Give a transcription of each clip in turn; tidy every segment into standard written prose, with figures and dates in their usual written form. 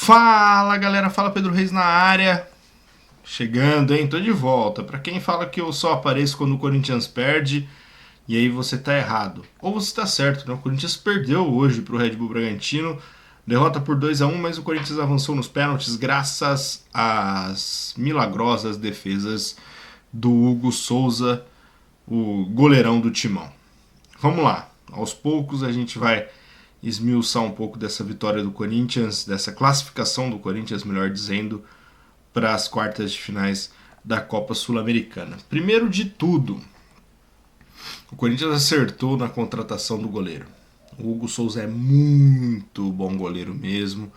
Fala galera, fala Pedro Reis na área. Chegando, hein? Tô de volta. Pra quem fala que eu só apareço quando o Corinthians perde, e aí você tá errado. Ou você tá certo, né? O Corinthians perdeu hoje pro Red Bull Bragantino. Derrota por 2-1, mas o Corinthians avançou nos pênaltis graças às milagrosas defesas do Hugo Souza, o goleirão do Timão. Vamos lá. Aos poucos a gente vai esmiuçar um pouco dessa vitória do Corinthians, dessa classificação do Corinthians, melhor dizendo, para as quartas de finais da Copa Sul-Americana. Primeiro de tudo, o Corinthians acertou na contratação do goleiro. O Hugo Souza é muito bom goleiro mesmo.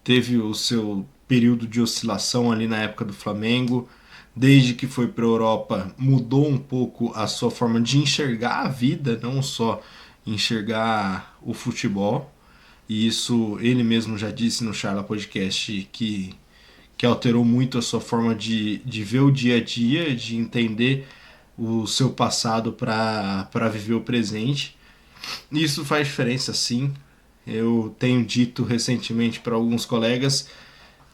Teve o seu período de oscilação ali na época do Flamengo. Desde que foi para a Europa, mudou um pouco a sua forma de enxergar a vida, não só enxergar o futebol. E isso ele mesmo já disse no Charla Podcast que alterou muito a sua forma de ver o dia a dia, de entender o seu passado para viver o presente. Isso faz diferença, sim. Eu tenho dito recentemente para alguns colegas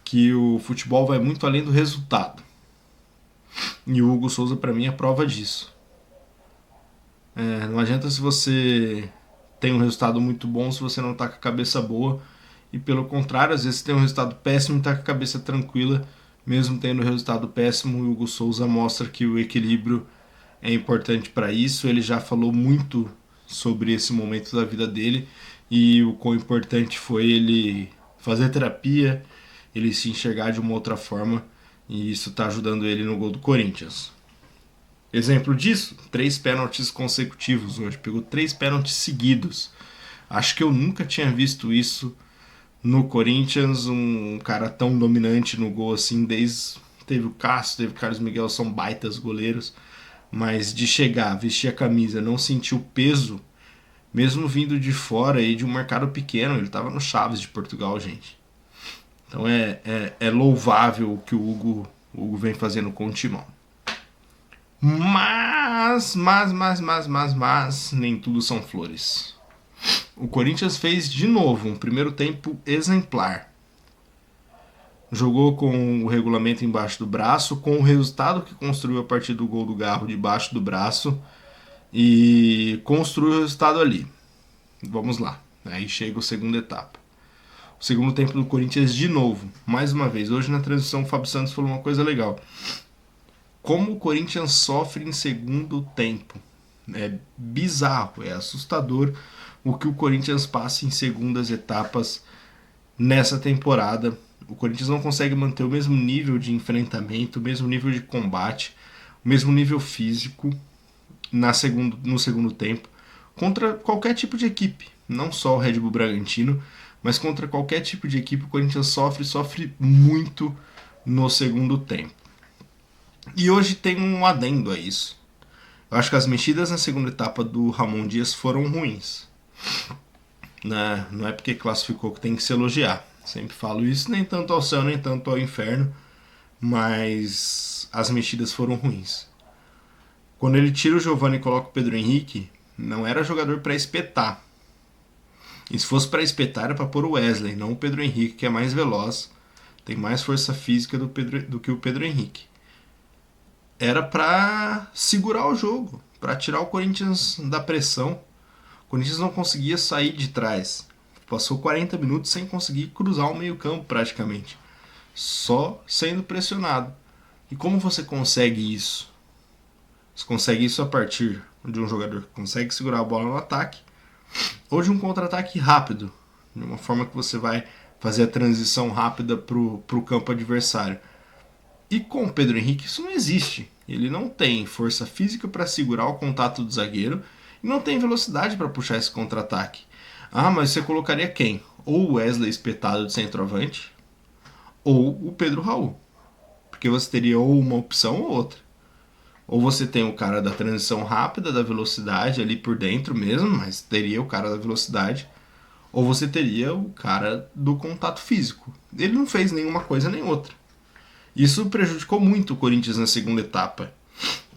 que o futebol vai muito além do resultado. E o Hugo Souza, para mim, é prova disso. Não adianta se você tem um resultado muito bom se você não está com a cabeça boa. E pelo contrário, às vezes tem um resultado péssimo e está com a cabeça tranquila. Mesmo tendo um resultado péssimo, o Hugo Souza mostra que o equilíbrio é importante para isso. Ele já falou muito sobre esse momento da vida dele e o quão importante foi ele fazer terapia, ele se enxergar de uma outra forma, e isso está ajudando ele no gol do Corinthians. Exemplo disso, 3 pênaltis consecutivos hoje, pegou 3 pênaltis seguidos. Acho que eu nunca tinha visto isso no Corinthians, um cara tão dominante no gol assim, teve o Cássio, teve o Carlos Miguel, são baitas goleiros, mas de chegar, vestir a camisa, não sentir o peso, mesmo vindo de fora e de um mercado pequeno, ele estava no Chaves de Portugal, gente. Então é louvável o que o Hugo vem fazendo com o Timão. Mas, nem tudo são flores. O Corinthians fez de novo um primeiro tempo exemplar. Jogou com o regulamento embaixo do braço, com o resultado que construiu a partir do gol do Garro debaixo do braço, e construiu o resultado ali. Vamos lá. Aí chega a segunda etapa. O segundo tempo do Corinthians de novo, mais uma vez. Hoje na transmissão o Fábio Santos falou uma coisa legal. Como o Corinthians sofre em segundo tempo. É bizarro, é assustador o que o Corinthians passa em segundas etapas nessa temporada. O Corinthians não consegue manter o mesmo nível de enfrentamento, o mesmo nível de combate, o mesmo nível físico no segundo tempo contra qualquer tipo de equipe. Não só o Red Bull Bragantino, mas contra qualquer tipo de equipe o Corinthians sofre muito no segundo tempo. E hoje tem um adendo a isso. Eu acho que as mexidas na segunda etapa do Ramon Dias foram ruins. Não é porque classificou que tem que se elogiar. Sempre falo isso, nem tanto ao céu, nem tanto ao inferno, mas as mexidas foram ruins. Quando ele tira o Giovani e coloca o Pedro Henrique, não era jogador para espetar. E se fosse para espetar, era para pôr o Wesley, não o Pedro Henrique, que é mais veloz, tem mais força física do que o Pedro Henrique. Era para segurar o jogo, para tirar o Corinthians da pressão. O Corinthians não conseguia sair de trás. Passou 40 minutos sem conseguir cruzar o meio-campo praticamente. Só sendo pressionado. E como você consegue isso? Você consegue isso a partir de um jogador que consegue segurar a bola no ataque ou de um contra-ataque rápido, de uma forma que você vai fazer a transição rápida para o campo adversário. E com o Pedro Henrique isso não existe. Ele não tem força física para segurar o contato do zagueiro e não tem velocidade para puxar esse contra-ataque. Ah, mas você colocaria quem? Ou o Wesley espetado de centroavante ou o Pedro Raul. Porque você teria ou uma opção ou outra. Ou você tem o cara da transição rápida, da velocidade ali por dentro mesmo, mas teria o cara da velocidade. Ou você teria o cara do contato físico. Ele não fez nenhuma coisa nem outra. Isso prejudicou muito o Corinthians na segunda etapa.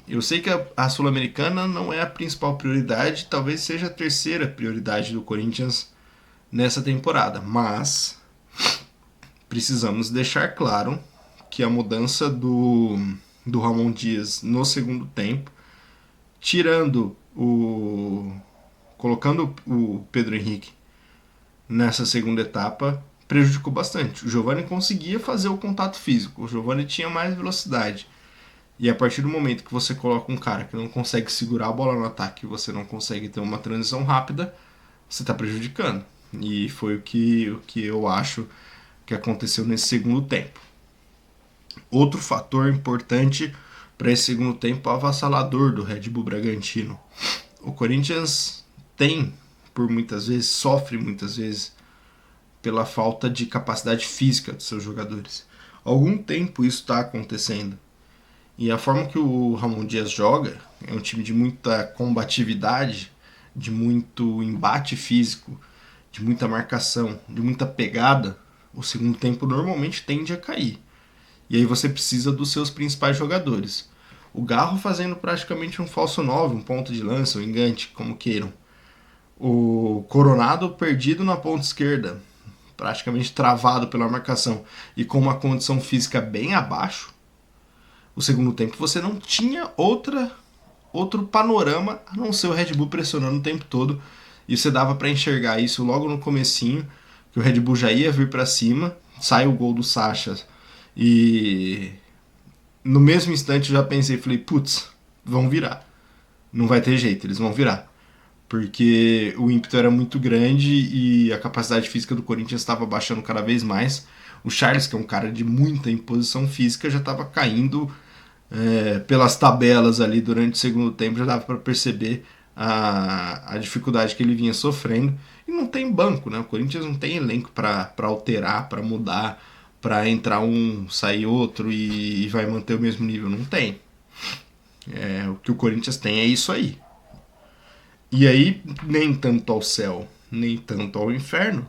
Eu sei que a Sul-Americana não é a principal prioridade, talvez seja a terceira prioridade do Corinthians nessa temporada, mas precisamos deixar claro que a mudança do Ramon Dias no segundo tempo, tirando colocando o Pedro Henrique nessa segunda etapa, prejudicou bastante. O Giovani conseguia fazer o contato físico, o Giovani tinha mais velocidade. E a partir do momento que você coloca um cara que não consegue segurar a bola no ataque, você não consegue ter uma transição rápida, você está prejudicando. E foi o que eu acho que aconteceu nesse segundo tempo. Outro fator importante para esse segundo tempo avassalador do Red Bull Bragantino. O Corinthians sofre muitas vezes pela falta de capacidade física dos seus jogadores. Há algum tempo isso está acontecendo. E a forma que o Ramon Dias joga é um time de muita combatividade, de muito embate físico, de muita marcação, de muita pegada. O segundo tempo normalmente tende a cair. E aí você precisa dos seus principais jogadores. O Garro fazendo praticamente um falso 9, um ponto de lança, um engante, como queiram. O Coronado perdido na ponta esquerda, praticamente travado pela marcação e com uma condição física bem abaixo. O segundo tempo você não tinha outro panorama a não ser o Red Bull pressionando o tempo todo. E você dava para enxergar isso logo no comecinho, que o Red Bull já ia vir para cima, sai o gol do Sacha e no mesmo instante eu já pensei, falei, putz, vão virar. Não vai ter jeito, eles vão virar. Porque o ímpeto era muito grande e a capacidade física do Corinthians estava baixando cada vez mais. O Charles, que é um cara de muita imposição física, já estava caindo pelas tabelas ali durante o segundo tempo, já dava para perceber a dificuldade que ele vinha sofrendo. E não tem banco, né? O Corinthians não tem elenco para alterar, para mudar, para entrar um, sair outro e vai manter o mesmo nível. Não tem. O que o Corinthians tem é isso aí. E aí, nem tanto ao céu, nem tanto ao inferno,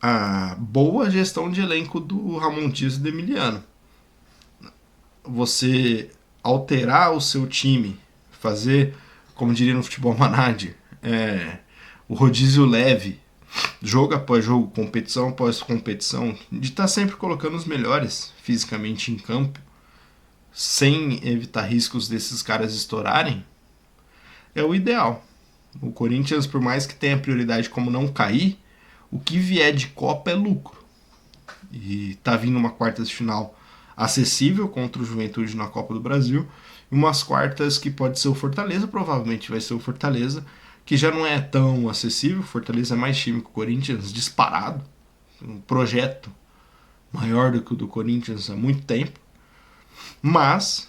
a boa gestão de elenco do Ramon Dias e do Emiliano. Você alterar o seu time, fazer, como diria no futebol manager, o rodízio leve, jogo após jogo, competição após competição, de estar sempre colocando os melhores fisicamente em campo, sem evitar riscos desses caras estourarem, é o ideal. O Corinthians, por mais que tenha prioridade como não cair, o que vier de Copa é lucro. E tá vindo uma quartas de final acessível contra o Juventude na Copa do Brasil, e umas quartas que pode ser o Fortaleza, provavelmente vai ser o Fortaleza, que já não é tão acessível. O Fortaleza é mais time que o Corinthians, disparado, um projeto maior do que o do Corinthians há muito tempo, mas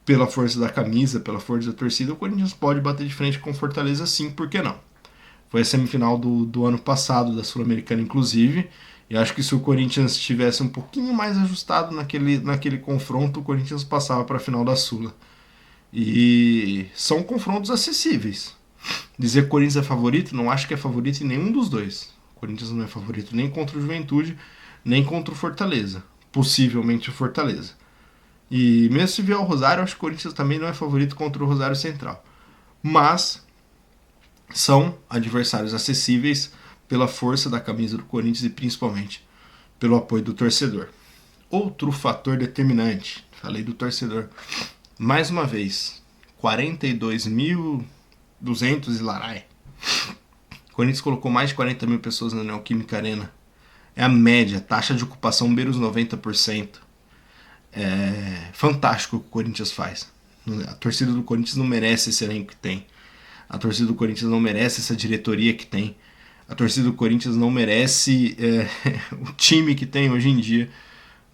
pela força da camisa, pela força da torcida, o Corinthians pode bater de frente com o Fortaleza sim, por que não? Foi a semifinal do ano passado, da Sul-Americana inclusive, e acho que se o Corinthians estivesse um pouquinho mais ajustado naquele confronto, o Corinthians passava para a final da Sula. E são confrontos acessíveis. Dizer que o Corinthians é favorito, não acho que é favorito em nenhum dos dois. O Corinthians não é favorito nem contra o Juventude, nem contra o Fortaleza. Possivelmente o Fortaleza. E mesmo se vier o Rosário, acho que o Corinthians também não é favorito contra o Rosário Central. Mas são adversários acessíveis pela força da camisa do Corinthians e principalmente pelo apoio do torcedor. Outro fator determinante, falei do torcedor, mais uma vez, 42.200 e larai. O Corinthians colocou mais de 40 mil pessoas na Neoquímica Arena. É a média, taxa de ocupação beira os 90%. É fantástico o que o Corinthians faz. A torcida do Corinthians não merece esse elenco que tem. A torcida do Corinthians não merece essa diretoria que tem. A torcida do Corinthians não merece o time que tem hoje em dia,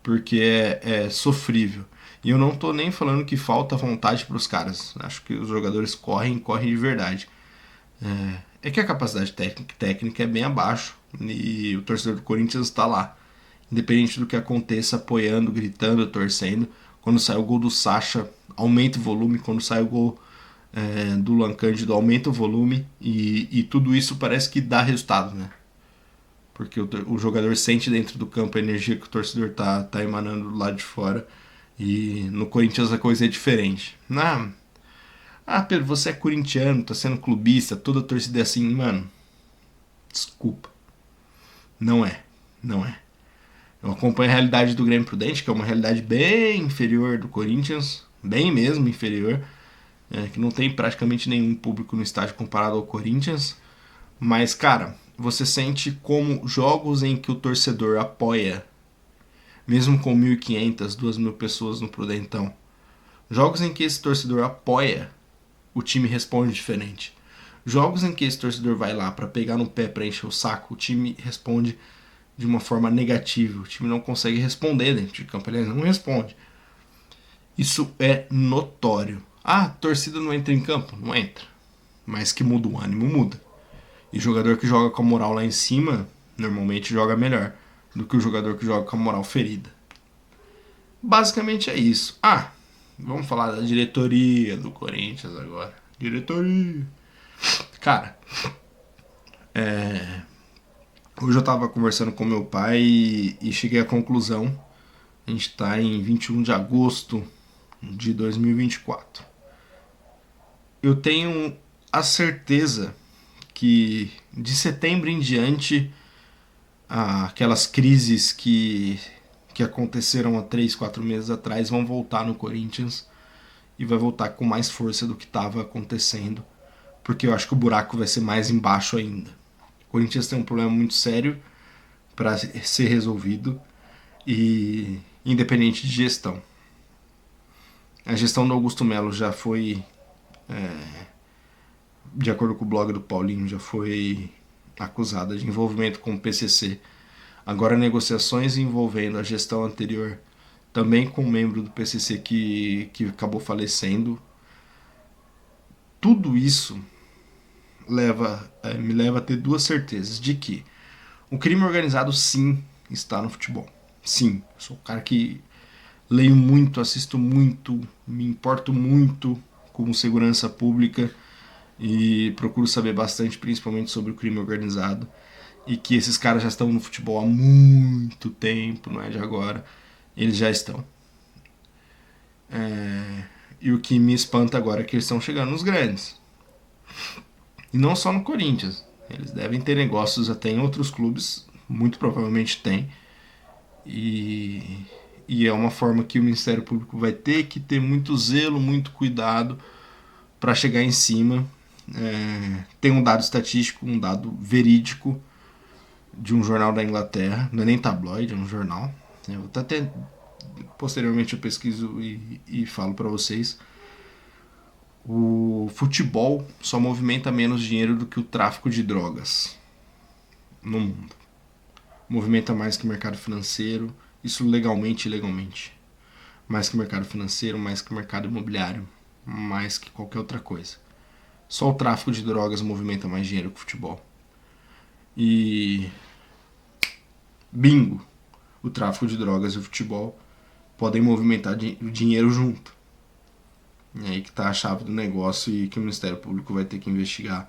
porque é sofrível. E eu não tô nem falando que falta vontade para os caras. Acho que os jogadores correm de verdade. É que a capacidade técnica é bem abaixo e o torcedor do Corinthians está lá. Independente do que aconteça, apoiando, gritando, torcendo. Quando sai o gol do Sacha, aumenta o volume. Quando sai o gol do Luan Cândido, aumenta o volume. E tudo isso parece que dá resultado, né? Porque o jogador sente dentro do campo a energia que o torcedor tá emanando do lado de fora. E no Corinthians a coisa é diferente. Pedro, você é corintiano, tá sendo clubista, toda a torcida é assim. Mano, desculpa. Não é. Eu acompanho a realidade do Grêmio Prudente, que é uma realidade bem inferior do Corinthians, bem mesmo inferior, que não tem praticamente nenhum público no estádio comparado ao Corinthians. Mas, cara, você sente como jogos em que o torcedor apoia, mesmo com 1.500, 2.000 pessoas no Prudentão, jogos em que esse torcedor apoia, o time responde diferente. Jogos em que esse torcedor vai lá para pegar no pé, para encher o saco, o time responde de uma forma negativa. O time não consegue responder dentro de campo, aliás, não responde. Isso é notório. Ah, a torcida não entra em campo? Não entra. Mas que muda o ânimo, muda. E jogador que joga com a moral lá em cima, normalmente joga melhor do que o jogador que joga com a moral ferida. Basicamente é isso. Ah, vamos falar da diretoria do Corinthians agora. Diretoria. Cara, hoje eu tava conversando com meu pai e cheguei à conclusão. A gente tá em 21 de agosto de 2024. Eu tenho a certeza que de setembro em diante, aquelas crises que aconteceram há 3, 4 meses atrás vão voltar no Corinthians e vai voltar com mais força do que estava acontecendo, porque eu acho que o buraco vai ser mais embaixo ainda. O Corinthians tem um problema muito sério para ser resolvido, e independente de gestão. A gestão do Augusto Melo já foi, de acordo com o blog do Paulinho, já foi acusada de envolvimento com o PCC. Agora negociações envolvendo a gestão anterior, também com um membro do PCC que acabou falecendo. Tudo isso me leva a ter duas certezas de que o crime organizado sim está no futebol. Sim, sou um cara que leio muito, assisto muito, me importo muito com segurança pública e procuro saber bastante, principalmente sobre o crime organizado, e que esses caras já estão no futebol há muito tempo, não é de agora, eles já estão. E o que me espanta agora é que eles estão chegando nos grandes. E não só no Corinthians. Eles devem ter negócios até em outros clubes, muito provavelmente tem. E é uma forma que o Ministério Público vai ter que ter muito zelo, muito cuidado para chegar em cima. Tem um dado estatístico, um dado verídico de um jornal da Inglaterra, não é nem tabloide, é um jornal. Eu até posteriormente eu pesquiso e falo para vocês. O futebol só movimenta menos dinheiro do que o tráfico de drogas no mundo. Movimenta mais que o mercado financeiro, isso legalmente e ilegalmente. Mais que o mercado financeiro, mais que o mercado imobiliário, mais que qualquer outra coisa. Só o tráfico de drogas movimenta mais dinheiro que o futebol. E bingo, o tráfico de drogas e o futebol podem movimentar o dinheiro junto. É aí que está a chave do negócio e que o Ministério Público vai ter que investigar,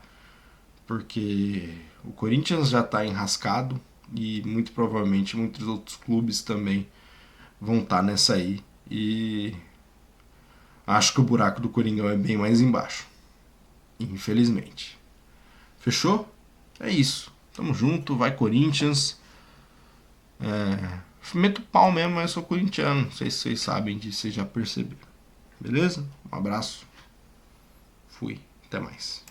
porque o Corinthians já está enrascado e muito provavelmente muitos outros clubes também vão estar nessa aí, e acho que o buraco do Coringão é bem mais embaixo, infelizmente. Fechou? É isso. Tamo junto, vai Corinthians. Meto pau mesmo, mas eu sou corintiano. Não sei se vocês sabem disso, vocês já perceberam. Beleza? Um abraço. Fui. Até mais.